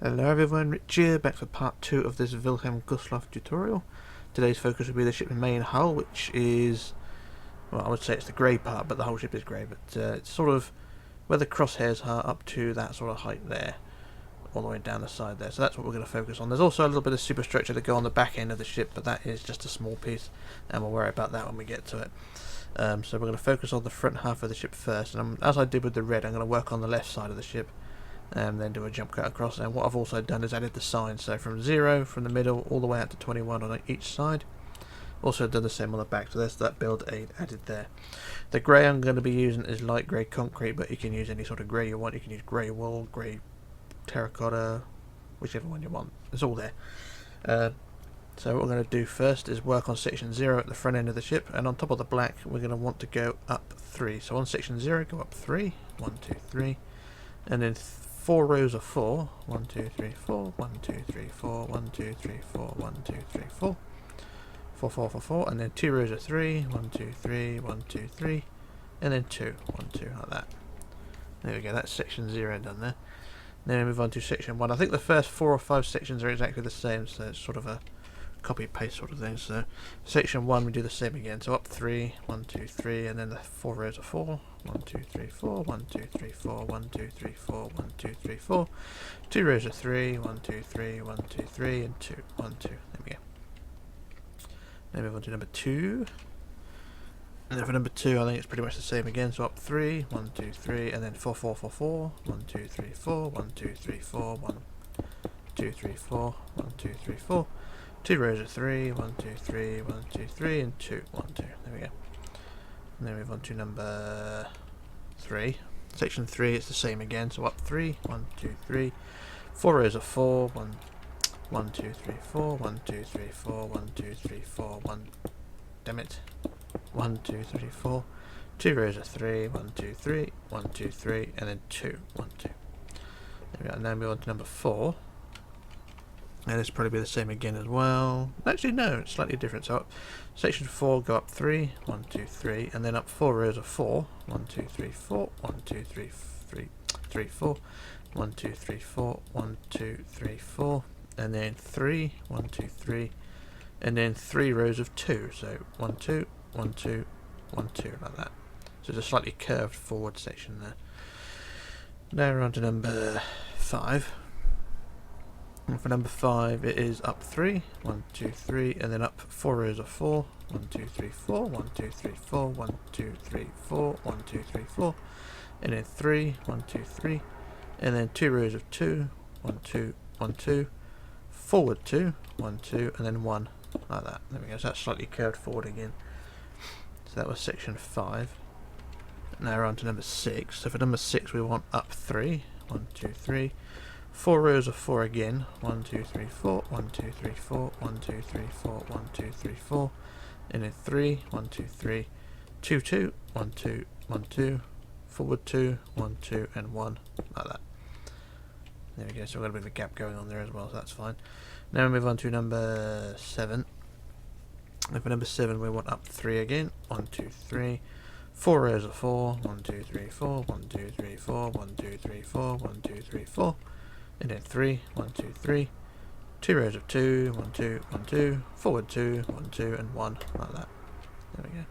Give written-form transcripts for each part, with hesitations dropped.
Hello everyone, Rich here, back for part 2 of this Wilhelm Gustloff tutorial. Today's focus will be the ship's main hull, which is, well, I would say it's the grey part, but the whole ship is grey, but it's sort of where the crosshairs are up to that sort of height there, all the way down the side there, so that's what we're going to focus on. There's also a little bit of superstructure to go on the back end of the ship, but that is just a small piece, and we'll worry about that when we get to it. So we're going to focus on the front half of the ship first, and as I did with the red, I'm going to work on the left side of the ship, and then do a jump cut across. And what I've also done is added the signs, so from 0 from the middle all the way out to 21 on each side. Also done the same on the back, so there's that build aid added there. The grey I'm going to be using is light grey concrete, but you can use any sort of grey you want. You can use grey wool, grey terracotta, whichever one you want. It's all there. So what we're going to do first is work on section 0 at the front end of the ship, and on top of the black we're going to want to go up 3. So on section 0 go up 3, 1, 2, 3, and then 4 rows of 4, 1, 2, 3, 4, 1, 2, 3, 4, 1, 2, 3, 4, 1, 2, 3, 4, 4, 4, 4, 4, and then 2 rows of 3, 1, 2, 3, 1, 2, 3, and then 2, 1, 2, like that. There we go, that's section 0 done there. Then we move on to section 1. I think the first 4 or 5 sections are exactly the same, so it's sort of a copy paste sort of thing. So section 1 we do the same again, so up 3, 1, 2, 3, and then the 4 rows of 4, 1, 2, 3, 4, 1, 2, 3, 4, 1, 2, 3, 4, 1, 2, 3, 4, 2 rows of 3, 1, 2, 3, 1, 2, 3, and 2, 1, 2. There we go. Then move on to number 2. And then for number 2 I think it's pretty much the same again, so up 3, 1, 2, 3, and then 4, 4, 4, 4, 1, 2, 3, 4, 1, 2, 3, 4, 1, 2, 3, 4, 1, 2, 3, 4, 2 rows of 3, 1, 2, 3, 1, 2, 3, and 2, 1, 2. There we go. And then move on to number 3. Section 3, it's the same again, so up 3, 1, 2, 3, 4 rows of 4, 1, 1, 2, 3, 4, 1, 2, 3, 4, 1, 2, 3, 4, 1, damn it, 1, 2, 3, 4, 2 rows of 3, 1, 2, 3, 1, 2, 3, and then 2, 1, 2. There we go. Now move on to number 4. And this will probably be the same again as well. Actually, no, it's slightly different. So up section 4, go up 3, 1, 2, 3, and then up 4 rows of 4, 1, 2, 3, 4, 1, 2, 3, 3, 3, 4, 1, 2, 3, 4, 1, 2, 3, 4, and then 3, 1, 2, 3, and then 3 rows of 2. So 1, 2, 1, 2, 1, 2, like that. So it's a slightly curved forward section there. Now we're on to number 5. And for number 5 it is up 3, 1, 2, 3, and then up 4 rows of 4, 1, 2, 3, 4, 1, 2, 3, 4, 1, 2, 3, 4, 1, 2, 3, 4, and then 3, 1, 2, 3, and then 2 rows of 2, 1, 2, 1, 2, forward 2, 1, 2, and then 1, like that. There we go, so that's slightly curved forward again. So that was section 5. Now we're on to number 6. So for number 6 we want up 3, 1, 2, 3, 4 rows of 4 again, 1, 2, 3, 4, 1, 2, 3, 4, 1, 2, 3, 4, 1, 2, 3, 4, and then 3, 1, 2, 3, 2, 2, 1, 2, 1, 2, forward 2, 1, 2, and 1, like that. There we go, so we've got a bit of a gap going on there as well, so that's fine. Now we move on to number 7. And for number 7 we want up 3 again, 1, 2, 3, 4 rows of 4, 1, 2, 3, 4, 1, 2, 3, 4, 1, 2, 3, 4, 1, 2, 3, 4, and then 3, 1, 2, 3, 2 rows of 2, 1, 2, 1, 2, forward 2, 1, 2, and 1, like that. There we go.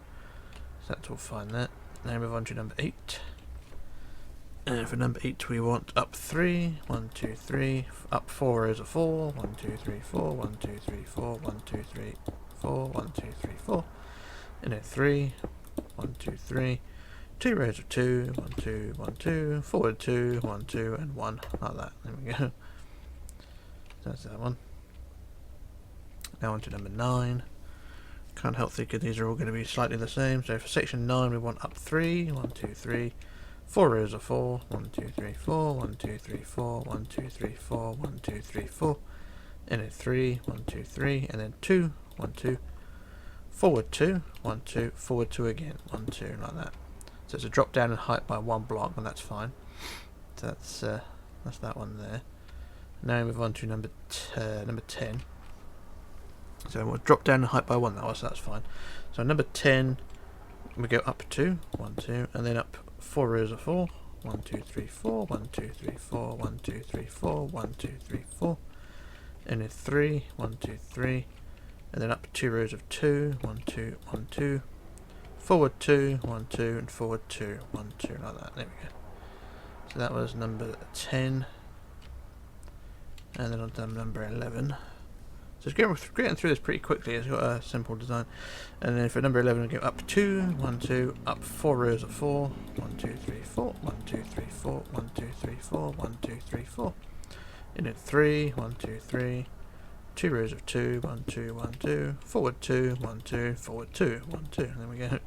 So that's all fine there. Now move on to number 8. And for number 8 we want up 3, 1, 2, 3, up 4 rows of 4, 1, 2, 3, 4, 1, 2, 3, 4, 1, 2, 3, 4, 1, 2, 3, 4, and then 3, 1, 2, 3, 2 rows of 2, 1, 2, 1, 2, forward 2, 1, 2, and 1, like that. There we go. So that's that one. Now on to number 9. Can't help thinking these are all going to be slightly the same. So for section 9 we want up 3, 1, 2, 3, 4 rows of 4, 1, 2, 3, 4, 1, 2, 3, 4, 1, 2, 3, 4, 1, 2, 3, 4, and then 3, 1, 2, 3, and then 2, 1, 2, forward 2, 1, 2, forward 2 again, 1, 2, like that. So it's a drop down in height by 1 block, and that's fine. So that's that one there. Now we move on to number 10. So we'll drop down in height by 1 now, so that's fine. So number 10, we go up 2, 1, 2, and then up 4 rows of 4, 1, 2, 3, 4, 1, 2, 3, 4, 1, 2, 3, 4, 1, 2, 3, 4, and then 3, 1, 2, 3, and then up 2 rows of 2, 1, 2, 1, 2, forward 2, 1, 2, and forward 2, 1, 2, like that. There we go. So that was number 10, and then on to number 11. So it's getting through this pretty quickly. It's got a simple design. And then for number 11, we go up 2, 1, 2, up 4 rows of 4, 1, 2, 3, 4, 1, 2, 3, 4, 1, 2, 3, 4, 1, 2, 3, 4. In it 3, 1, 2, 3, 2 rows of 2, 1, 2, 1, 2, forward 2, 1, 2, forward 2, 1, 2. And then we go.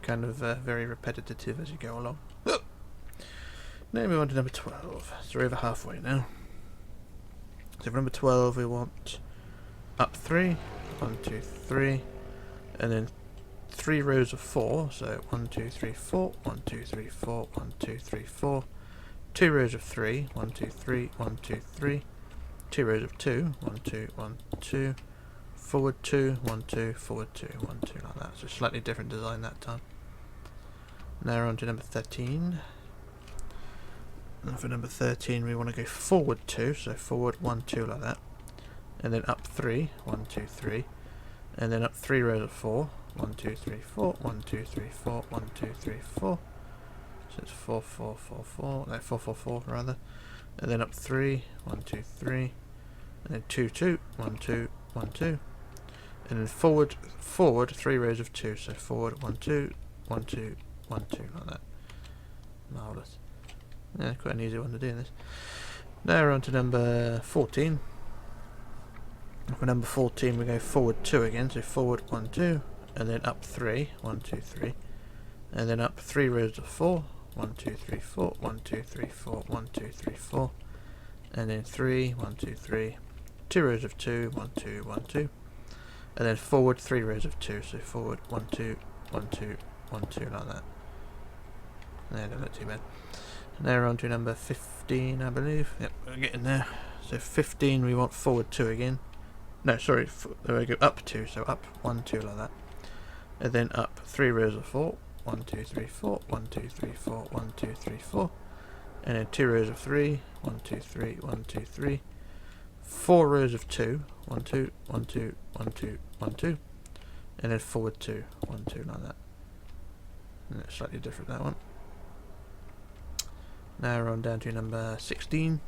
Kind of very repetitive as you go along. Now we move on to number 12. So we're over halfway now. So for number 12, we want up 3, 1, 2, 3, and then 3 rows of 4, so 1, 2, 3, 4, 1, 2, 3, 4, 1, 2, 3, 4, 2 rows of 3, 1, 2, 3, 1, 2, 3, 2 rows of 2, 1, 2, 1, 2, forward 2, 1, 2, forward 2, 1, 2, like that. So slightly different design that time. Now we're on to number 13. And for number 13, we want to go forward 2, so forward 1, 2, like that. And then up 3, 1, 2, 3. And then up 3 rows of 4, 1, 2, 3, 4, 1, 2, 3, 4, 1, 2, 3, 4. So it's 4, 4, 4, 4, no, 4, 4, 4 rather. And then up 3, 1, 2, 3. And then 2, 2, 1, 2, 1, 2. And then forward 3 rows of 2, so forward 1, 2, 1, 2, 1, 2, like that. Marvellous. Yeah, quite an easy one to do this. Now we're on to number 14. For number 14, we go forward 2 again, so forward 1, 2, and then up 3, 1, 2, 3, and then up 3 rows of 4, 1, 2, 3, 4, 1, 2, 3, 4, 1, 2, 3, 4, and then 3, 1, 2, 3, 2 rows of 2, 1, 2, 1, 2, and then forward 3 rows of 2, so forward 1, 2, 1, 2, 1, 2, like that. There, don't look too bad. Now we're on to number 15, I believe. Yep, we're getting there. So 15, we want forward 2 again. No, sorry, there we go, up 2, so up 1, 2, like that. And then up 3 rows of 4, 1, 2, 3, 4, 1, 2, 3, 4, 1, 2, 3, 4. And then 2 rows of 3, 1, 2, 3, 1, 2, 3. 4 rows of 2, 1, 2, 1, 2, 1, 2, 1, 2. And then forward 2, 1, 2, like that. And it's slightly different, that one. Now we're on down to number 16.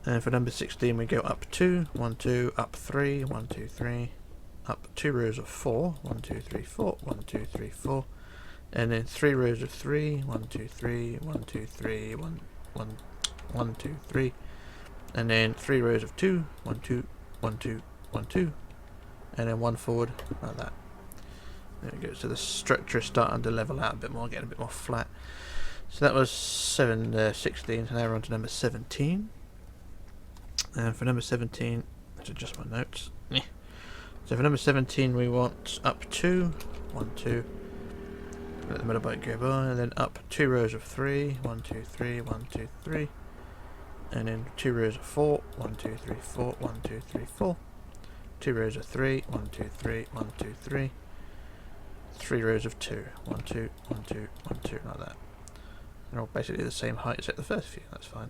And for number 16 we go up 2, 1, 2, up 3, 1, 2, 3, up 2 rows of 4, 1, 2, 3, 4, 1, 2, 3, 4, and then 3 rows of 3, 1, 2, 3, 1, 2, 3, 1, 1, 1, 2, 3, and then 3 rows of 2, 1, 2, 1, 2, 1, 2, and then 1 forward, like that. There we go, so the structure is starting to level out a bit more, getting a bit more flat. So that was 16, so now we're on to number 17. And for number 17, let's adjust my notes. So for number 17 we want up 2, 1, 2, let the motorbike go by, and then up 2 rows of 3, 1, 2, 3, 1, 2, 3, and then 2 rows of 4, 1, 2, 3, 4, 1, 2, 3, 4, 2 rows of 3, 1, 2, 3, 1, 2, 3, 3 rows of 2, 1, 2, 1, 2, 1, 2, like that. They're all basically the same height except the first few, that's fine.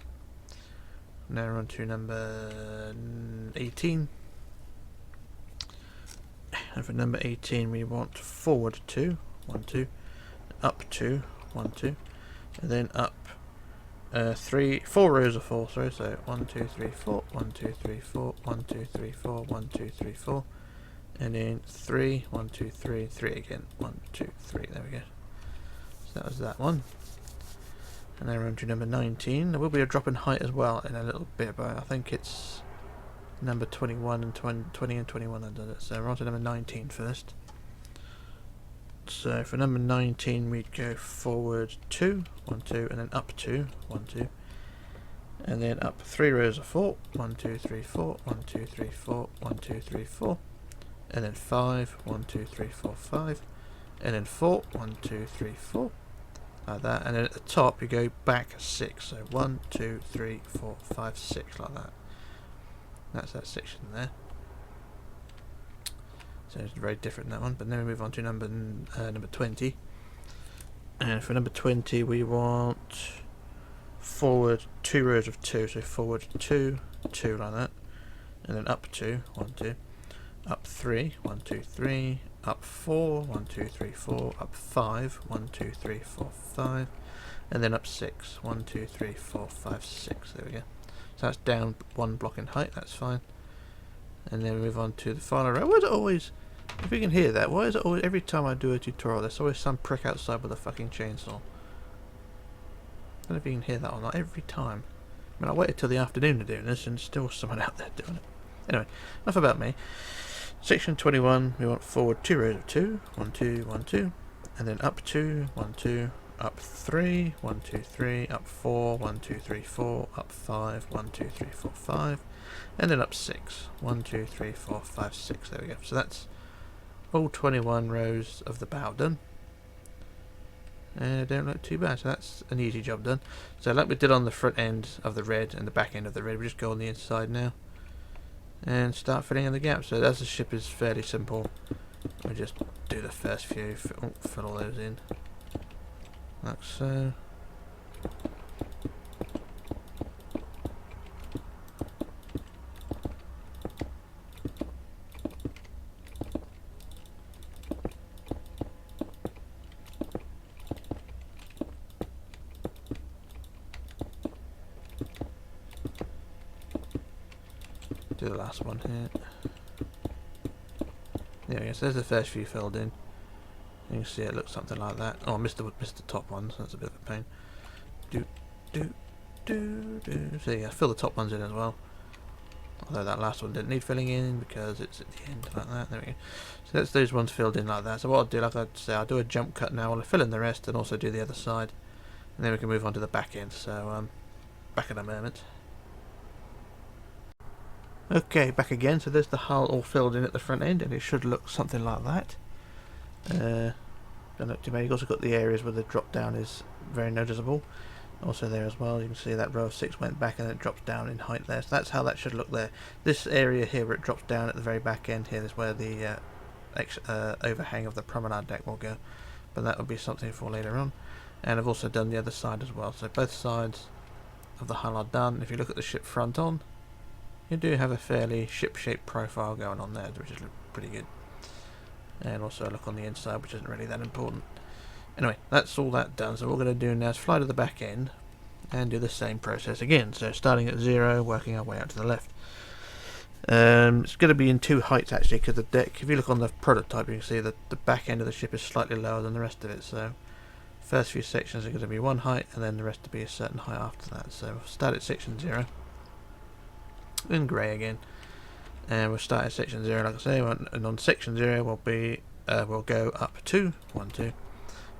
Now we're on to number 18. And for number 18 we want forward 2, 1, 2, up 2, 1, 2, and then up 4 rows of 4, sorry, so 1, 2, 3, 4, 1, 2, 3, 4, 1, 2, 3, 4, 1, 2, 3, 4, and then 3, 1, 2, 3, 3 again, 1, 2, 3, there we go. So that was that one. And now we're on to number 19. There will be a drop in height as well in a little bit, but I think it's number 21 and 20 and 21 that does it. So we're on to number 19 first. So for number 19 we'd go forward 2, 1, 2, and then up 2, 1, 2. And then up 3 rows of 4, 1, 2, 3, 4, 1, 2, 3, 4, 1, 2, 3, 4. And then 5, 1, 2, 3, 4, 5. And then 4, 1, 2, 3, 4. Like that, and then at the top you go back 6, so 1, 2, 3, 4, 5, 6, like that. That's that section there. So it's very different, that one. But then we move on to number 20. And for number 20 we want forward 2 rows of 2, so forward 2, 2 like that, and then up 2, 1, 2, up 3, 1, 2, 3, up 4, 1, 2, 3, 4, up 5, 1, 2, 3, 4, 5, and then up 6, 1, 2, 3, 4, 5, 6, there we go. So that's down 1 block in height, that's fine. And then we move on to the final row. Why is it always, if you can hear that, why is it always, every time I do a tutorial, there's always some prick outside with a fucking chainsaw? I don't know if you can hear that or not, every time. I mean, I waited till the afternoon to do this, and still someone out there doing it. Anyway, enough about me. Section 21, we want forward 2 rows of 2, 1, 2, 1, 2, and then up 2, 1, 2, up 3, 1, 2, 3, up 4, 1, 2, 3, 4, up 5, 1, 2, 3, 4, 5, and then up 6, 1, 2, 3, 4, 5, 6, there we go. So that's all 21 rows of the bow done. And it don't look too bad, so that's an easy job done. So like we did on the front end of the red and the back end of the red, we just go on the inside now and start filling in the gaps. So as the ship is fairly simple, we just do the first few, fill all those in, like so. Do the last one here. There we go, so there's the first few filled in. You can see it looks something like that. Oh, I missed the top ones, so that's a bit of a pain. So yeah, fill the top ones in as well. Although that last one didn't need filling in because it's at the end like that. There we go. So that's those ones filled in like that. So what I'll do, like I say, I'll do a jump cut now. I'll fill in the rest and also do the other side. And then we can move on to the back end. So back in a moment. Okay, back again. So there's the hull all filled in at the front end, and it should look something like that. Don't look too bad. You've also got the areas where the drop down is very noticeable. Also there as well, you can see that row of 6 went back and it drops down in height there. So that's how that should look there. This area here where it drops down at the very back end here is where the overhang of the promenade deck will go. But that will be something for later on. And I've also done the other side as well. So both sides of the hull are done. If you look at the ship front on, you do have a fairly ship-shaped profile going on there, which is pretty good. And also look on the inside, which isn't really that important. Anyway, that's all that done. So what we're going to do now is fly to the back end and do the same process again. So starting at 0, working our way out to the left. It's going to be in 2 heights actually, because the deck, if you look on the prototype, you can see that the back end of the ship is slightly lower than the rest of it. So first few sections are going to be 1 height, and then the rest will be a certain height after that. So we'll start at section 0 in grey again, and we'll start at section 0 like I say, and on section 0 we'll go up 2, 1, 2,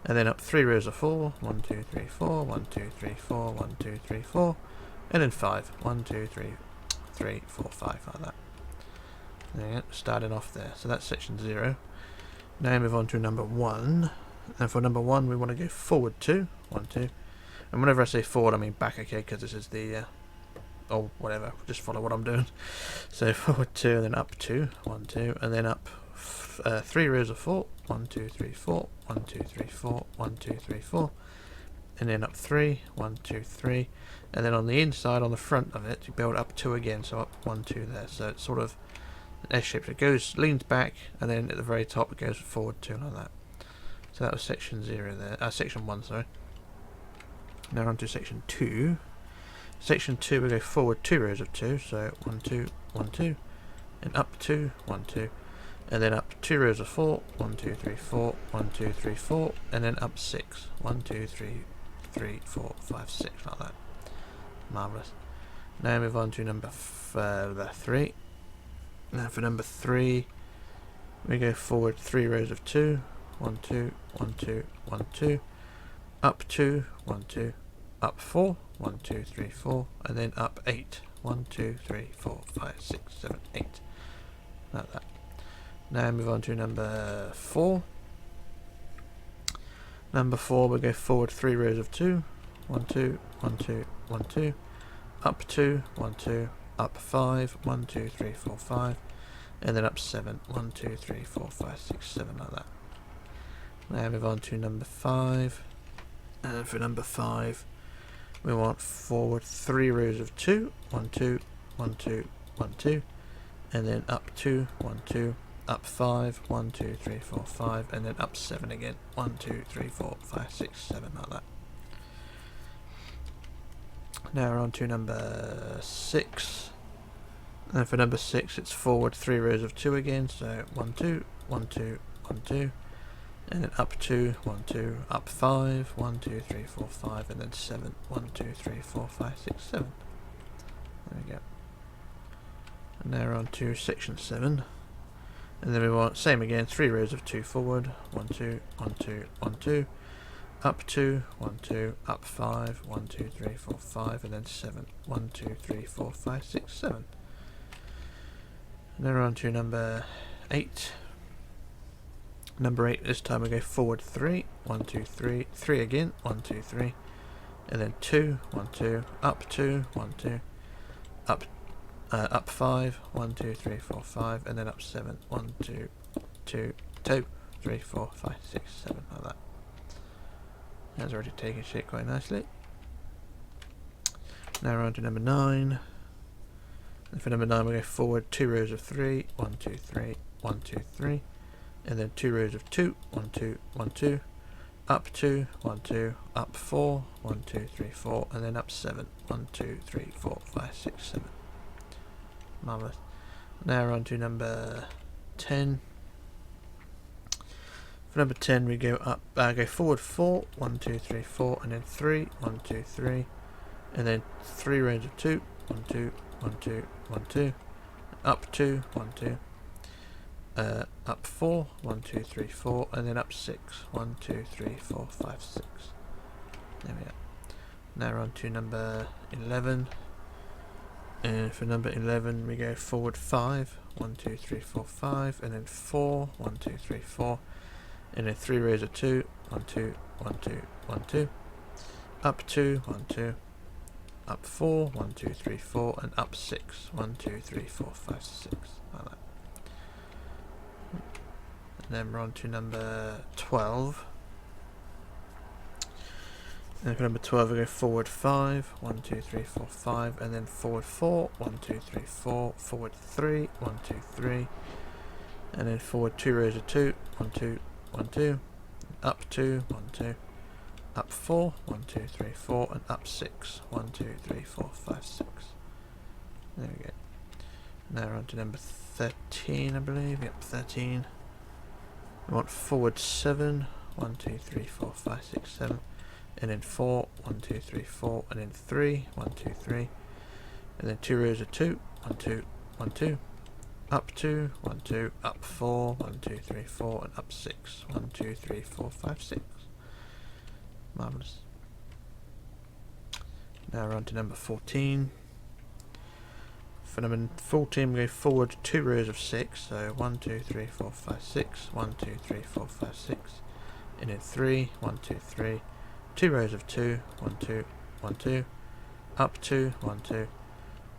and then up 3 rows of 4, 1, 2, 3, 4, 1, 2, 3, 4, 1, 2, 3, 4, and then 5, 1, 2, 3, 3, 4, 5, like that. There you go, starting off there. So that's section 0. Now move on to number 1, and for number 1 we want to go forward 2, 1, 2, and whenever I say forward I mean back, okay, because this is the or whatever, just follow what I'm doing. So forward 2, and then up 2, 1, 2, and then up 3 rows of 4, 1, 2, 3, 4, 1, 2, 3, 4, 1, 2, 3, 4, and then up 3, 1, 2, 3, and then on the inside, on the front of it, you build up 2 again, so up 1, 2 there. So it's sort of an S-shape. It goes, leans back, and then at the very top it goes forward 2 like that. So that was section 0 there, section 1, sorry. Now on to section 2. Section 2 we go forward 2 rows of 2, so 1, 2, 1, 2, and up 2, 1, 2, and then up 2 rows of 4, 1, 2, 3, 4, 1, 2, 3, 4, and then up 6, 1, 2, 3, 3, 4, 5, 6, like that. Marvellous. Now move on to number 3. Now for number 3, we go forward 3 rows of 2, 1, 2, 1, 2, 1, 2, up 2, 1, 2, up 4, 1, 2, 3, 4, and then up 8, 1, 2, 3, 4, 5, 6, 7, 8, like that. Now move on to number 4. Number 4 we go forward 3 rows of 2, 1, 2, 1, 2, 1, 2, up 2, 1, 2, up 5, 1, 2, 3, 4, 5, and then up 7, 1, 2, 3, 4, 5, 6, 7, like that. Now move on to number 5. And for number 5, we want forward 3 rows of 2, 1, 2, 1, 2, 1, 2, and then up 2, 1, 2, up 5, 1, 2, 3, 4, 5, and then up 7 again, 1, 2, 3, 4, 5, 6, 7, like that. Now we're on to number 6. And for number 6, it's forward 3 rows of 2 again, so 1, 2, 1, 2, 1, 2, and then up 2, 1, 2, up 5, 1, 2, 3, 4, 5, and then 7, 1, 2, 3, 4, 5, 6, 7. There we go. And now we're on to section 7. And then we want, same again, 3 rows of 2 forward, 1, 2, 1, 2, 1, 2, up 2, 1, 2, up 5, 1, 2, 3, 4, 5, and then 7, 1, 2, 3, 4, 5, 6, 7. And then we're on to number 8. Number 8, this time we go forward 3, 1, 2, 3, 3 again, 1, 2, 3, and then 2, 1, 2, up 2, 1, 2, up 5, 1, 2, 3, 4, 5, and then up 7, 1, 2, 2, 2, 3, 4, 5, 6, 7, like that. That's already taken shape quite nicely. Now we're on to number 9. And for number 9 we go forward 2 rows of 3, 1, 2, 3, 1, 2, 3, and then 2 rows of 2, 1, 2, 1, 2, up 2, 1, 2, up 4, 1, 2, 3, 4, and then up 7, 1, 2, 3, 4, 5, 6, 7. Marvellous. Now we're on to number 10. For number 10 we go up, go forward 4, 1, 2, 3, 4, and then 3, 1, 2, 3, and then 3 rows of 2, 1, 2, 1, 2, 1, 2, up 2, 1, 2, up 4, 1, 2, 3, 4, and then up 6, 1, 2, 3, 4, 5, 6. There we go. Now we're on to number 11. And for number 11 we go forward 5, 1, 2, 3, 4, 5, and then 4, 1, 2, 3, 4, and then 3 rows of 2, 1, 2, 1, 2, 1, 2, up 2, 1, 2, up 4, 1, 2, 3, 4, and up 6, 1, 2, 3, 4, 5, 6, like that. And then we're on to number 12. And for number 12 we go forward 5, 1, 2, 3, 4, 5, and then forward 4, 1, 2, 3, 4, forward 3, 1, 2, 3, and then forward 2 rows of 2, 1, 2, 1, 2, up 2, 1, 2, up 4, 1, 2, 3, 4, and up 6, 1, 2, 3, 4, 5, 6. There we go. Now we're on to number 13, I believe. Yep, 13. We want forward 7, 1, 2, 3, 4, 5, 6, 7, and then 4, 1, 2, 3, 4, and then 3, 1, 2, 3, and then 2 rows of 2, 1, 2, 1, 2, up 2, 1, 2, up 4, 1, 2, 3, 4, and up 6, 1, 2, 3, 4, 5, 6. Marvellous. Now we're on to number 14. For number 14 we go forward 2 rows of 6, so 1, 2, 3, 4, 5, 6, 1, 2, 3, 4, 5, 6, and then 3, 1, 2, 3, 2 rows of 2, 1, 2, 1, 2, up 2, 1, 2,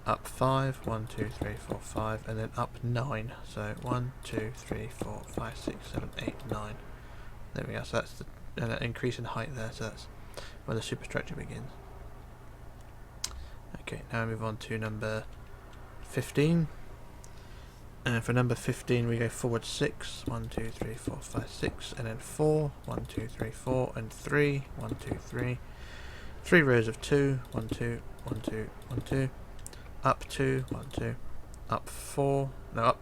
up 5, 1, 2, 3, 4, 5, and then up 9, so 1, 2, 3, 4, 5, 6, 7, 8, 9. There we go, so that's the increase in height there, so that's where the superstructure begins. Okay, now we move on to number 15. And for number 15 we go forward 6, 1, 2, 3, 4, 5, 6, and then 4, 1, 2, 3, 4, and 3, 1, 2, 3, 3 rows of 2, 1, 2, 1, 2, 1, 2, up 2, 1, 2, up 4, no,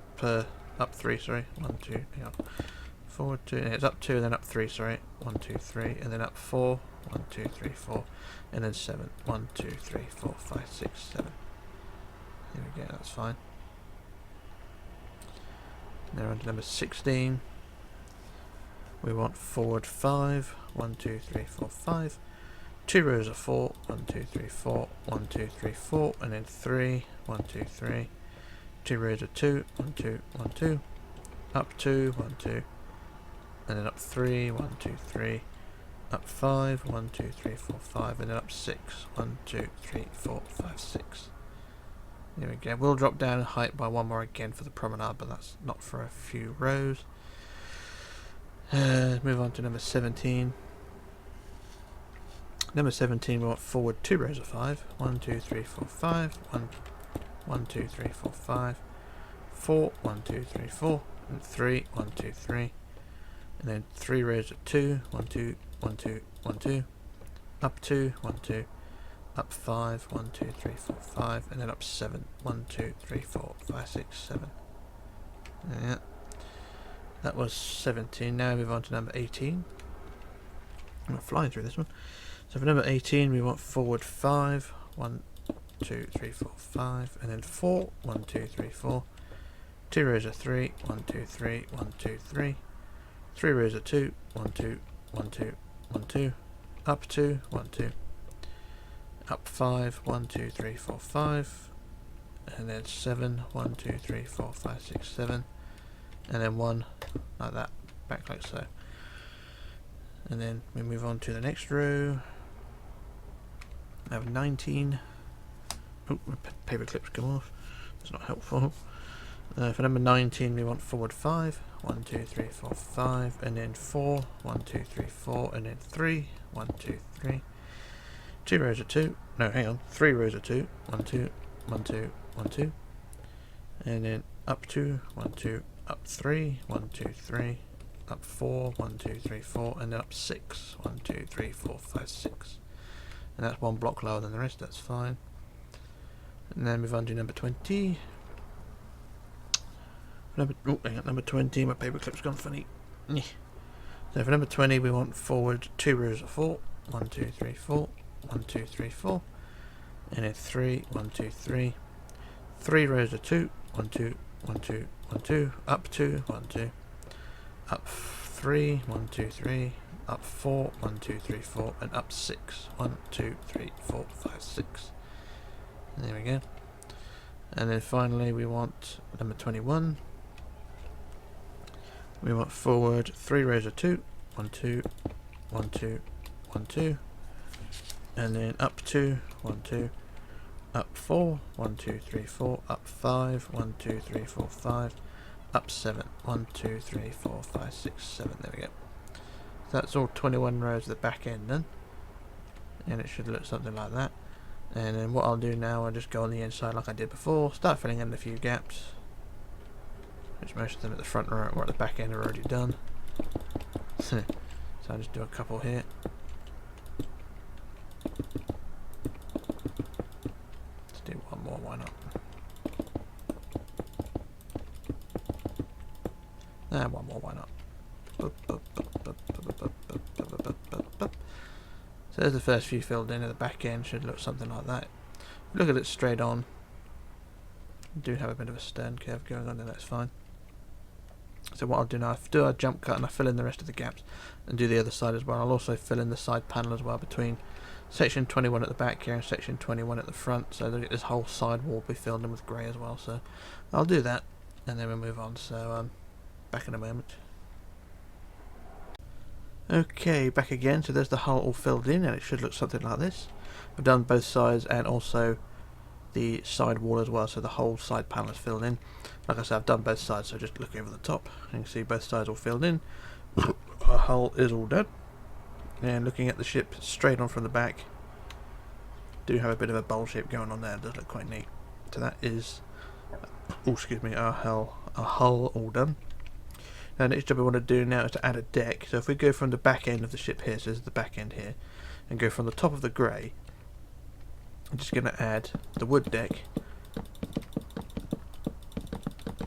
up 3, sorry, 1, 2, hang on, forward 2, it's up 2 and then up 3, sorry, 1, 2, 3, and then up 4, 1, 2, 3, 4, and then 7, 1, 2, 3, 4, 5, 6, 7. There we go, that's fine. Now on to number 16. We want forward 5, 1, 2, 3, 4, 5, 2 rows of 4, 1, 2, 3, 4, 1, 2, 3, 4, and then 3, 1, 2, 3, 2 rows of 2, 1, 2, 1, 2, up 2, 1, 2, and then up 3, 1, 2, 3, up 5, 1, 2, 3, 4, 5, and then up 6, 1, 2, 3, 4, 5, 6. There we go. We'll drop down in height by 1 more again for the promenade, but that's not for a few rows. Move on to number 17. Number 17, we want forward 2 rows of 5. 1, 2, 3, 4, 5. 1, 2, 3, 4, 5. 4, 1, 2, 3, 4. And 3, 1, 2, 3. And then 3 rows of 2. 1, 2, 1, 2, 1, 2. Up 2, 1, 2. Up 5, 1, 2, 3, 4, 5. And then up 7. 1, 2, 3, 4, 5, 6, 7. Yeah. That was 17. Now we move on to number 18. I'm not flying through this one. So for number 18, we want forward 5. 1, 2, 3, 4, 5. And then 4. 1, 2, 3, 4. 2 rows of 3. 1, 2, 3. 1, 2, 3. 3 rows of 2. 1, 2, 1, 2, 1, 2. Up 2. 1, 2. Up 5. 1, 2, 3, 4, 5. And then 7. 1, 2, 3, 4, 5, 6, 7. And then 1 like that, back like so. And then we move on to the next row. I have 19. Oh, my paper clips come off. That's not helpful. For number 19, we want forward 5. 1, 2, 3, 4, 5. And then 4. 1, 2, 3, 4. And then 3. 1, 2, 3. 2 rows of 2. No, hang on. 3 rows of 2. 1, 2, 1, 2, 1, 2. And then up 2. 1, 2. Up 3, 1, 2, 3, up 4, 1, 2, 3, 4, and then up 6, 1, 2, 3, 4, 5, 6. And that's one block lower than the rest, that's fine. And then move on to number 20. Number 20, my paper clip's gone funny. So for number 20, we want forward 2 rows of 4, 1, 2, 3, 4, 1, 2, 3, 4, and then 3, 1, 2, 3, 3 rows of 2, 1, 2, 1, 2, 1, 2, up 2, 1, 2, up 3, 1, 2, 3, up 4, 1, 2, 3, 4, and up 6, 1, 2, 3, 4, 5, 6. There we go. And then finally we want number 21. We want forward 3 rows of 2, 1, 2, 1, 2, 1, 2, and then up 2, 1, 2, up 4, 1, 2, 3, 4, up 5, 1, 2, 3, 4, 5, up 7, 1, 2, 3, 4, 5, 6, 7, there we go. So that's all 21 rows of the back end done, and it should look something like that. And then what I'll do now, I'll just go on the inside like I did before, start filling in a few gaps, which most of them at the front or at the back end are already done. So I'll just do a couple here. Why not? One more, why not? So there's the first few filled in, at the back end should look something like that. Look at it straight on. I do have a bit of a stern curve going on there, that's fine. So what I'll do now, I do a jump cut and I fill in the rest of the gaps and do the other side as well. I'll also fill in the side panel as well between section 21 at the back here and section 21 at the front, so that this whole side wall will be filled in with grey as well. So I'll do that and then we'll move on. So back in a moment. Okay, back again. So there's the hull all filled in and it should look something like this. I've done both sides and also the side wall as well, so the whole side panel is filled in. Like I said, I've done both sides, so just look over the top. You can see both sides all filled in. Our hull is all done. And looking at the ship straight on from the back, do have a bit of a bowl shape going on there. It does look quite neat. So that is, oh excuse me, our hull all done. Now next job we want to do now is to add a deck. So if we go from the back end of the ship here, so this is the back end here, and go from the top of the grey, I'm just going to add the wood deck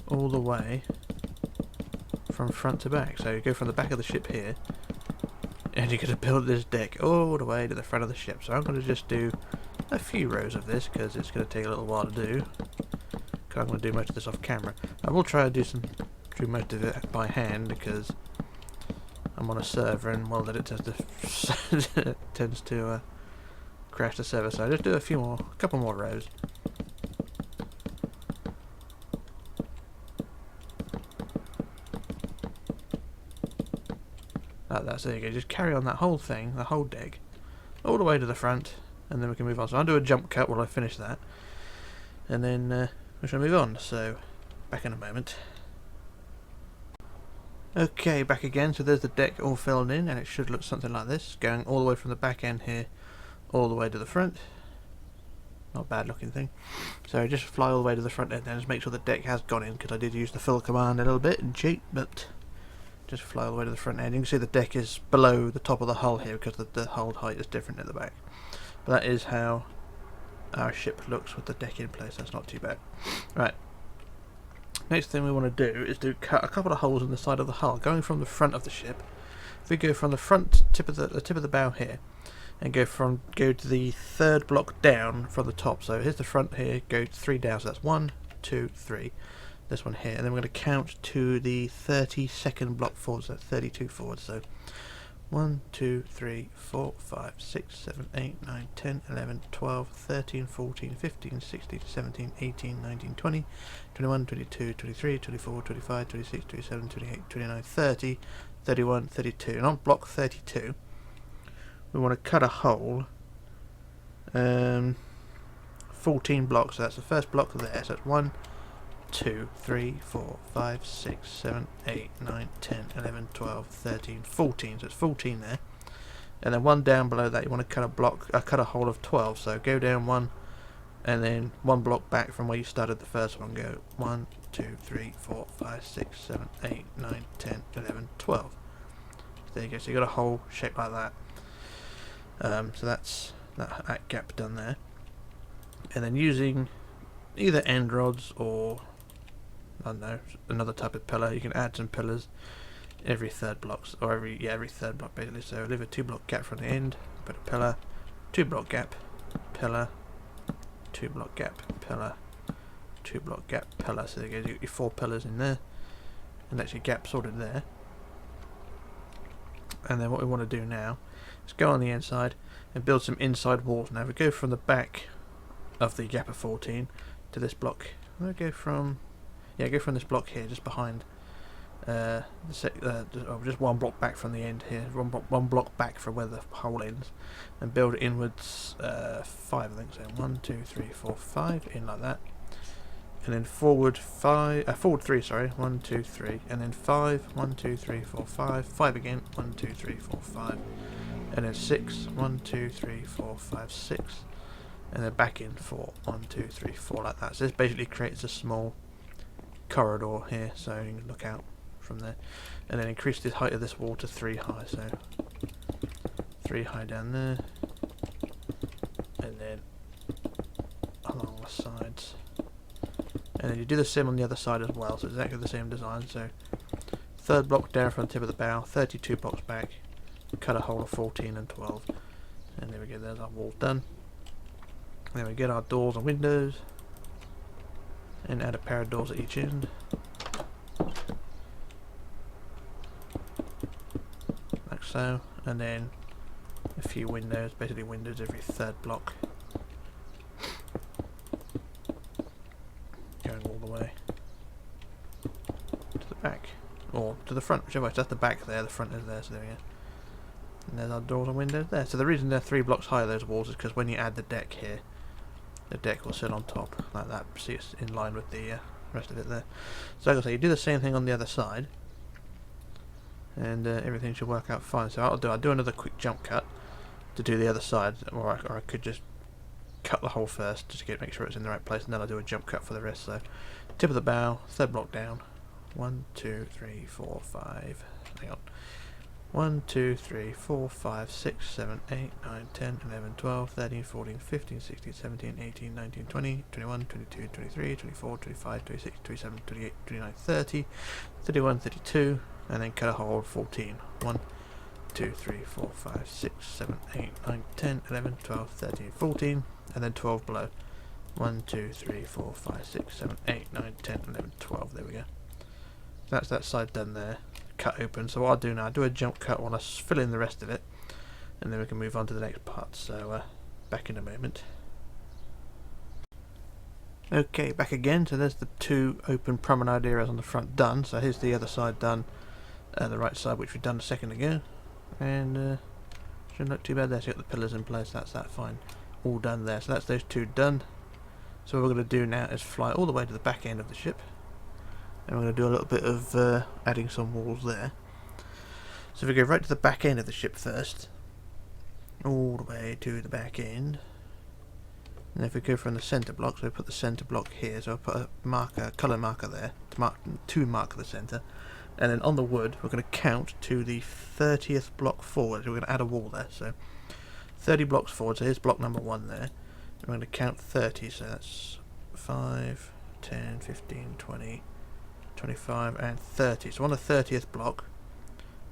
all the way from front to back. So you go from the back of the ship here, and you're going to build this deck all the way to the front of the ship. So I'm going to just do a few rows of this because it's going to take a little while to do. Because I'm going to do most of this off camera. I will try to do most of it by hand because I'm on a server and well, that it tends to crash the server. So I just do a couple more rows. Like that. So there you go. Just carry on that whole thing, the whole deck, all the way to the front, and then we can move on. So I'll do a jump cut while I finish that, and then we shall move on. So back in a moment. Okay, back again. So there's the deck all filled in, and it should look something like this, going all the way from the back end here, all the way to the front. Not a bad looking thing. So just fly all the way to the front end and just make sure the deck has gone in, because I did use the fill command a little bit and cheat, but just fly all the way to the front end. You can see the deck is below the top of the hull here because the hull height is different at the back. But that is how our ship looks with the deck in place. That's not too bad. Right. Next thing we want to do is cut a couple of holes in the side of the hull, going from the front of the ship. If we go from the front tip of the bow here, and go to the third block down from the top. So here's the front here, go 3 down, so that's 1, 2, 3. This one here, and then we're going to count to the 32nd block forward, so 32 forward. So 1, 2, 3, 4, 5, 6, 7, 8, 9, 10, 11, 12, 13, 14, 15, 16, 17, 18, 19, 20, 21, 22, 23, 24, 25, 26, 27, 28, 29, 30, 31, 32. And on block 32, we want to cut a hole 14 blocks. So that's the first block there. So that's 1, 2, 3, 4, 5, 6, 7, 8, 9, 10, 11, 12, 13, 14. So it's 14 there. And then one down below that, you want to cut a hole of 12. So go down one, and then one block back from where you started the first one. Go 1, 2, 3, 4, 5, 6, 7, 8, 9, 10, 11, 12. There you go. So you got a hole shaped like that. So that's that gap done there. And then using either end rods or, I don't know, another type of pillar, you can add some pillars every third blocks, or every third block basically. So leave a 2 block gap from the end, put a pillar, 2 block gap, pillar, 2 block gap, pillar, 2 block gap, pillar. So there you go, you got your 4 pillars in there, and that's your gap sorted there. And then what we want to do now is go on the inside and build some inside walls. Now we go from the back of the gap of 14 to this block. We'll go from this block here, just behind just one block back from the end here, one block back from where the hole ends, and build it inwards 5, I think so. 1, 2, 3, 4, 5 in like that. And then forward 3, sorry, 1, 2, 3, and then 5, 1, 2, 3, 4, 5, 5 again, 1, 2, 3, 4, 5, and then 6, 1, 2, 3, 4, 5, 6, and then back in 4, 1, 2, 3, 4, like that. So this basically creates a small corridor here, so you can look out from there, and then increase the height of this wall to 3 high, so 3 high down there, and then along the sides. And then you do the same on the other side as well, so exactly the same design. So third block down from the tip of the bow, 32 blocks back, cut a hole of 14 and 12, and there we go, there's our wall done. And then we get our doors and windows, and add a pair of doors at each end, like so, and then a few windows, basically windows every third block, going all the way to the back, or to the front, whichever way. So that's the back there, the front is there, so there we go. And there's our doors and windows there. So the reason they're 3 blocks higher, those walls, is because when you add the deck here, the deck will sit on top like that. See, it's in line with the rest of it there. So like I say, you do the same thing on the other side, and everything should work out fine. So I'll do another quick jump cut to do the other side, or I could just cut the hole first just to make sure it's in the right place, and then I'll do a jump cut for the rest. So tip of the bow, third block down, 1, 2, 3, 4, 5, hang on, 1, 2, 3, 4, 5, 6, 7, 8, 9, 10, 11, 12, 13, 14, 15, 16, 17, 18, 19, 20, 21, 22, 23, 24, 25, 26, 27, 28, 29, 30, 31, 32, and then cut a hole 14. 1, 2, 3, 4, 5, 6, 7, 8, 9, 10, 11, 12, 13, 14, and then 12 below. 1, 2, 3, 4, 5, 6, 7, 8, 9, 10, 11, 12. There we go. That's that side done there. Cut open. So what I'll do now, I'll do a jump cut while I fill in the rest of it, and then we can move on to the next part. So back in a moment. Okay, back again. So there's the 2 open promenade areas on the front done. So here's the other side done, the right side, which we've done a second ago, and shouldn't look too bad there. So you got the pillars in place. That's that fine. All done there. So that's those 2 done. So what we're going to do now is fly all the way to the back end of the ship, and we're going to do a little bit of adding some walls there. So if we go right to the back end of the ship first, all the way to the back end. And if we go from the centre block, so we put the centre block here, so I'll put a marker, colour marker there to mark the centre. And then on the wood, we're going to count to the 30th block forward. So we're going to add a wall there. So 30 blocks forward, so here's block number 1 there. We're going to count 30, so that's 5, 10, 15, 20, 25 and 30. So on the 30th block,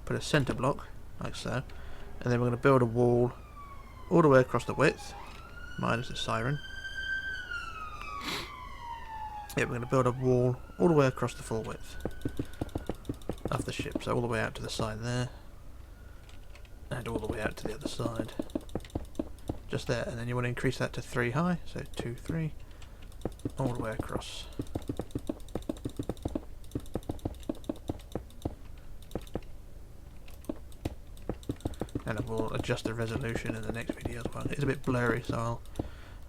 put a centre block, like so. And then we're going to build a wall all the way across the width, minus the siren. Yeah, we're going to build a wall all the way across the full width of the ship, so all the way out to the side there, and all the way out to the other side, just there. And then you want to increase that to 3 high, so 2, 3, all the way across. And we'll adjust the resolution in the next video as well. It's a bit blurry, so I'll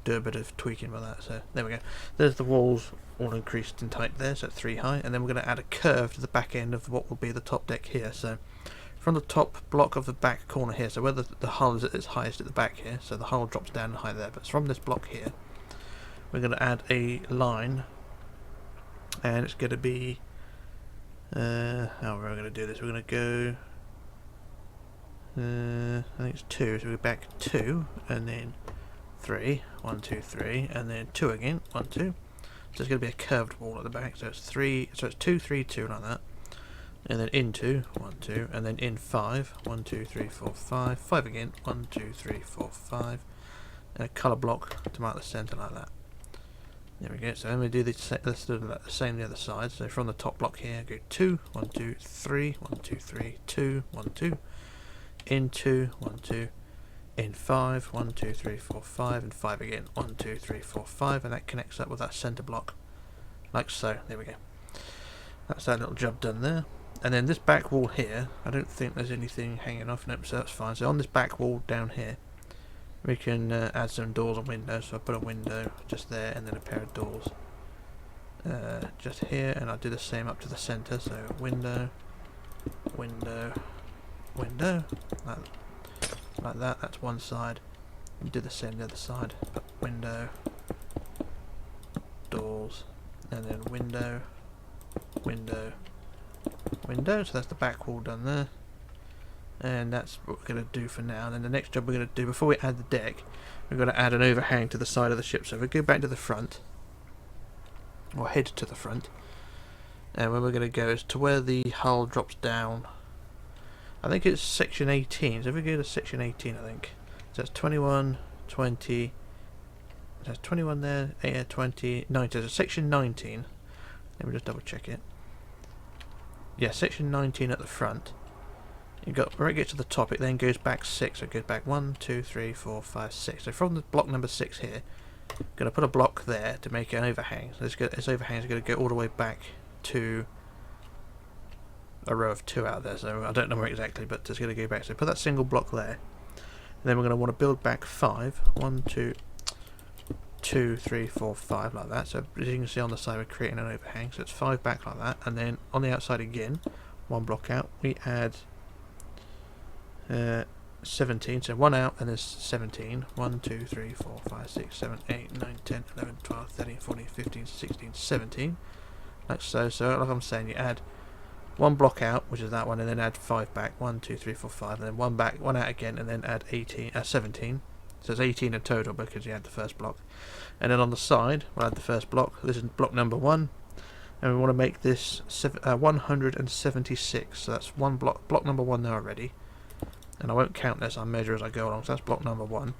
do a bit of tweaking with that. So there we go. There's the walls all increased in height there, so 3 high. And then we're going to add a curve to the back end of what will be the top deck here. So from the top block of the back corner here, so where the hull is at its highest at the back here, so the hull drops down high there, but from this block here, we're going to add a line, and it's going to be, how are we going to do this? We're going to go, I think it's 2, so we're back 2, and then 3, 1, 2, 3, and then 2 again, 1, 2. So it's going to be a curved wall at the back, so it's 3, so it's 2, 3, 2 like that. And then in 2, 1, 2, and then in 5, 1, 2, 3, 4, 5, 5 again, 1, 2, 3, 4, 5, and a colour block to mark the centre like that. There we go. So then we do let's do the same the other side. So from the top block here, go 2, 1, 2, 3, 1, 2, 3, 2, 1, 2, in 2, 1, 2, in 5, 1, 2, 3, 4, 5, and 5 again, 1, 2, 3, 4, 5, and that connects up with that centre block, like so. There we go. That's that little job done there. And then this back wall here, I don't think there's anything hanging off, nope, so that's fine. So on this back wall down here, we can add some doors and windows. So I put a window just there, and then a pair of doors just here, and I'll do the same up to the centre. So window, window, window, like that. That's one side. And do the same the other side. Put window, doors, and then window, window, window. So that's the back wall done there, and that's what we're going to do for now. And then the next job we're going to do, before we add the deck, we're going to add an overhang to the side of the ship. So if we go back to the front, or head to the front, and where we're going to go is to where the hull drops down. I think it's section 18, so if we go to section 18, I think, so that's 21, 20, that's 21 there, 20, 19, so section 19, let me just double check it. Yeah, section 19 at the front. You got where it gets to the top, it then goes back 6. So it goes back 1, 2, 3, 4, 5, 6. So from the block number 6 here, I'm going to put a block there to make an overhang. So this overhang is going to go all the way back to a row of 2 out there. So I don't know where exactly, but it's going to go back. So put that single block there. And then we're going to want to build back 5. 1, 2, 2, 3, 4, 5 like that. So as you can see on the side, we're creating an overhang. So it's 5 back like that. And then on the outside again, 1 block out, we add 17, so 1 out and there's 17. 1, 2, 3, 4, 5, 6, 7, 8, 9, 10, 11, 12, 13, 14, 15, 16, 17. Like so. So like I'm saying, you add 1 block out, which is that one, and then add 5 back. 1, 2, 3, 4, 5, and then 1 back, 1 out again, and then add 17. So it's 18 in total because you had the first block. And then on the side, we'll add the first block. This is block number 1. And we want to make this 176. So that's one block number 1 there already. And I won't count this, I'll measure as I go along. So that's block number 1.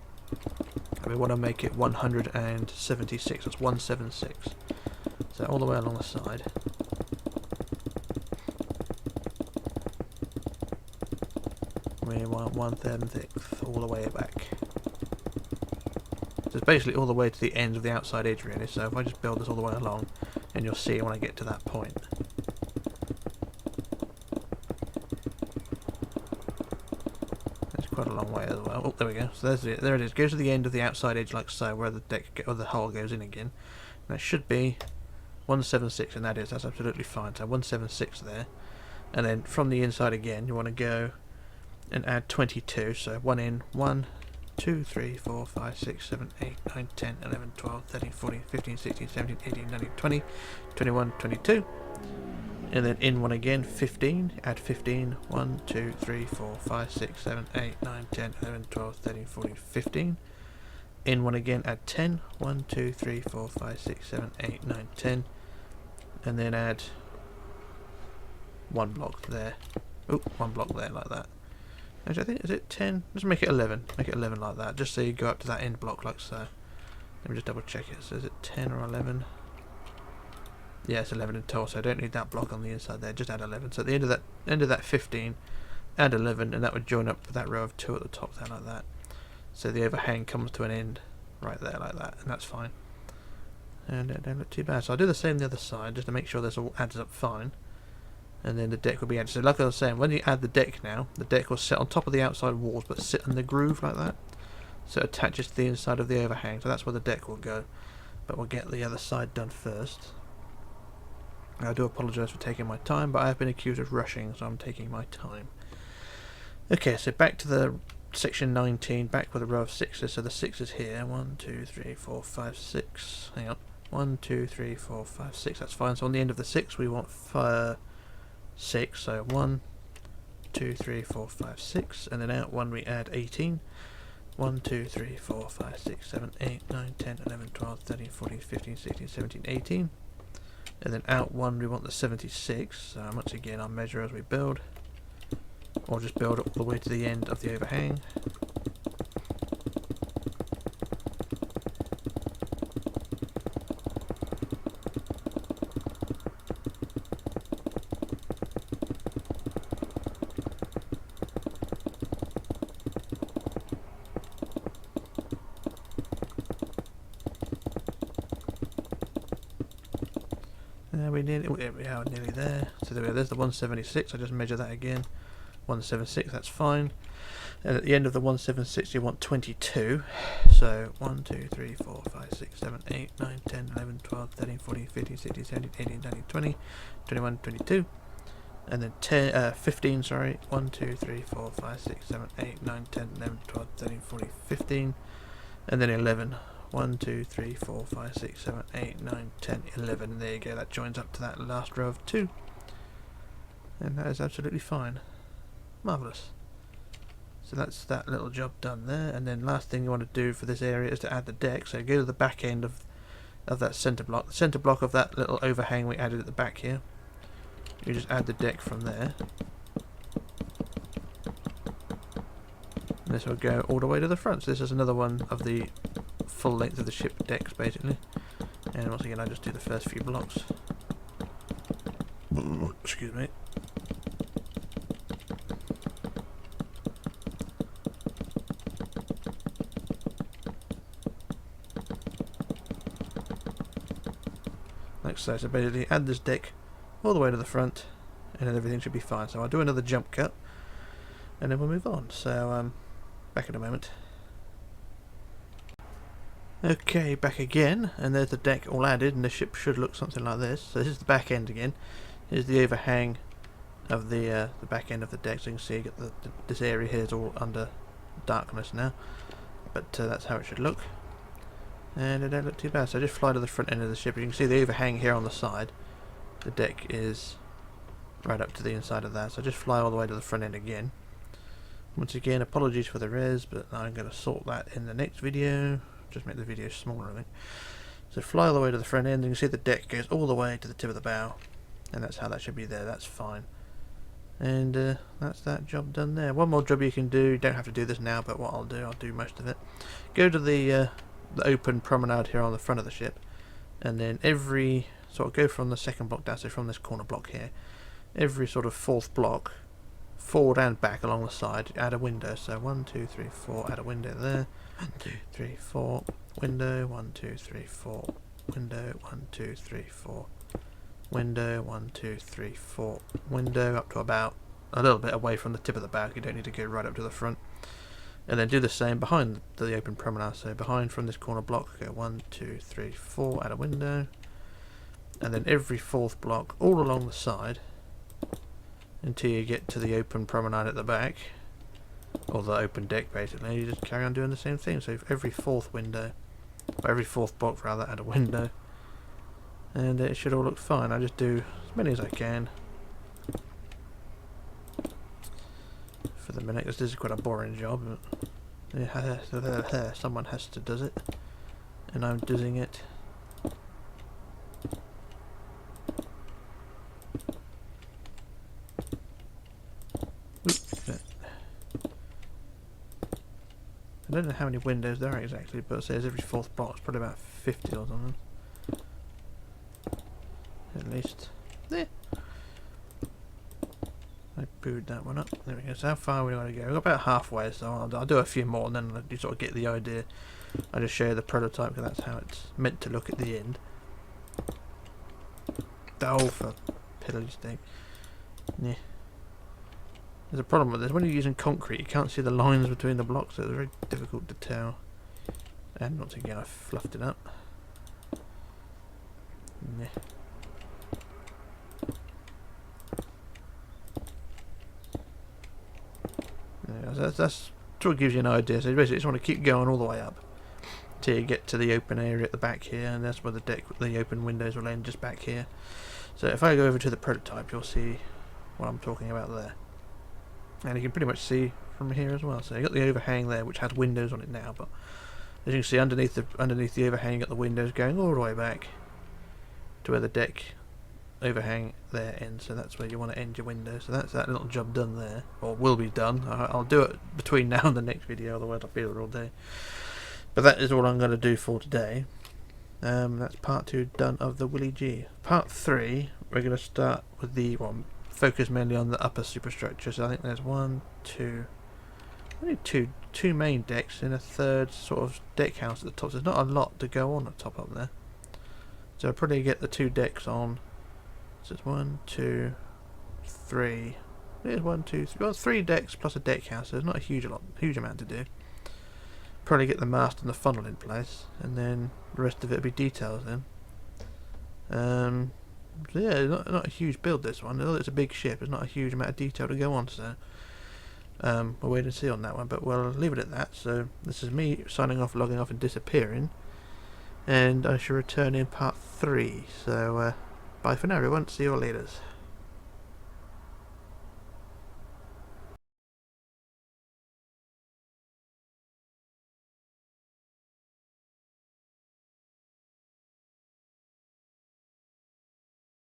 And we want to make it 176. That's 176. So all the way along the side. We want 1/36 all the way back. So it's basically all the way to the ends of the outside edge really. So if I just build this all the way along, and you'll see when I get to that point. It's quite a long way as well. Oh, there we go. So there it is. Goes to the end of the outside edge like so, where the deck or the hull goes in again. And it should be 176, and that's absolutely fine. So 176 there, and then from the inside again, you want to go and add 22. So 1 in, 1, 2, 3, 4, 5, 6, 7, 8, 9, 10, 11, 12, 13, 14, 15, 16, 17, 18, 19, 20, 21, 22. And then in one again, 15, add 15, 1, 2, 3, 4, 5, 6, 7, 8, 9, 10, 11, 12, 13, 14, 15. In one again, add 10, 1, 2, 3, 4, 5, 6, 7, 8, 9, 10. And then add one block there. Oh, one block there, like that. Actually, I think, is it 10? Just make it 11. Make it 11 like that, just so you go up to that end block like so. Let me just double check it. So is it 10 or 11? Yeah, it's 11 in total, so I don't need that block on the inside there, just add 11. So at the end of that 15, add 11, and that would join up with that row of 2 at the top there, like that. So the overhang comes to an end right there, like that, and that's fine. And it don't look too bad. So I'll do the same the other side, just to make sure this all adds up fine. And then the deck will be added. So like I was saying, when you add the deck now, the deck will sit on top of the outside walls, but sit in the groove like that. So it attaches to the inside of the overhang, so that's where the deck will go. But we'll get the other side done first. I do apologise for taking my time, but I have been accused of rushing, so I'm taking my time. Okay, so back to the section 19, back with a row of 6s. So the 6s here, 1, 2, 3, 4, 5, 6. Hang on, 1, 2, 3, 4, 5, 6. That's fine. So on the end of the 6, we want 6. So 1, 2, 3, 4, 5, 6, and then out 1 we add 18. 1, 2, 3, 4, 5, 6, 7, 8, 9, 10, 11, 12, 13, 14, 15, 16, 17, 18. And then out 1 we want the 76, so once again I'll measure as we build, or just build all the way to the end of the overhang. We are nearly there. So there we go, there's the 176, I just measure that again. 176, that's fine. And at the end of the 176 you want 22. So 1, 2, 3, 4, 5, 6, 7, 8, 9, 10, 11, 12, 13, 14, 15, 16, 17, 18, 19, 20, 21, 22. And then 15, sorry. 1, 2, 3, 4, 5, 6, 7, 8, 9, 10, 11, 12, 13, 14, 15. And then 11. 1, 2, 3, 4, 5, 6, 7, 8, 9, 10, 11. And there you go, that joins up to that last row of 2. And that is absolutely fine. Marvellous. So that's that little job done there. And then last thing you want to do for this area is to add the deck. So go to the back end of that centre block. The centre block of that little overhang we added at the back here. You just add the deck from there. And this will go all the way to the front. So this is another one of the full length of the ship decks basically. And once again I just do the first few blocks. Excuse me. Like so. So basically add this deck all the way to the front and then everything should be fine. So I'll do another jump cut and then we'll move on. So back in a moment. Okay, back again, and there's the deck all added, and the ship should look something like this. So this is the back end again. Here's the overhang of the back end of the deck. So you can see you get this area here is all under darkness now, but that's how it should look. And it don't look too bad. So just fly to the front end of the ship. You can see the overhang here on the side. The deck is right up to the inside of that. So just fly all the way to the front end again. Once again, apologies for the res, but I'm going to sort that in the next video. Just make the video smaller, I think. So fly all the way to the front end, and you can see the deck goes all the way to the tip of the bow, and that's how that should be there. That's fine. And that's that job done there. One more job you can do. You don't have to do this now, but what I'll do most of it. Go to the open promenade here on the front of the ship, and then every sort of go from the second block down, so from this corner block here, every sort of fourth block, forward and back along the side, add a window. So 1, 2, 3, 4, add a window there. 1, 2, 3, 4, window. 1, 2, 3, 4, window. 1, 2, 3, 4, window. 1, 2, 3, 4, window, up to about a little bit away from the tip of the bow. You don't need to go right up to the front. And then do the same behind the open promenade. So behind from this corner block, go 1, 2, 3, 4, add a window. And then every fourth block all along the side until you get to the open promenade at the back. or the open deck basically. You just carry on doing the same thing. So if every fourth window, or every fourth box rather, had a window, and it should all look fine. I just do as many as I can for the minute. This is quite a boring job, but someone has to does it, and I'm doing it. I don't know how many windows there are exactly, but it says every fourth box, probably about 50 or something. At least. There. I booed that one up. There we go. So how far are we going to go? We're about halfway, so I'll do a few more and then you sort of get the idea. I just show you the prototype because that's how it's meant to look at the end. Oh, for piddly stick. Yeah. There's a problem with this. When you're using concrete, you can't see the lines between the blocks, so it's very difficult to tell. And once again, I fluffed it up. Yeah. That's sort of gives you an idea. So you basically just want to keep going all the way up till you get to the open area at the back here, and that's where the open windows will end, just back here. So if I go over to the prototype, you'll see what I'm talking about there. And you can pretty much see from here as well. So you've got the overhang there, which has windows on it now, but as you can see underneath the overhang, you've got the windows going all the way back to where the deck overhang there ends. So that's where you want to end your window. So that's that little job done there, or will be done. I'll do it between now and the next video, otherwise I'll be here all day. But that is all I'm going to do for today. That's part 2 done of the Willy G. Part 3, we're going to start with the focus mainly on the upper superstructure. So I think there's only two main decks and a third sort of deck house at the top. So there's not a lot to go on at the top up there. So I'll probably get the 2 decks on. So it's 1, 2, 3. There's 1, 2, 3. Well, 3 decks plus a deck house. So there's not a huge amount to do. Probably get the mast and the funnel in place, and then the rest of it will be details then. So yeah, not a huge build this one. Although it's a big ship, there's not a huge amount of detail to go on, so we'll wait and see on that one, but we'll leave it at that. So this is me signing off, logging off and disappearing, and I shall return in part 3. So bye for now everyone, see you all later.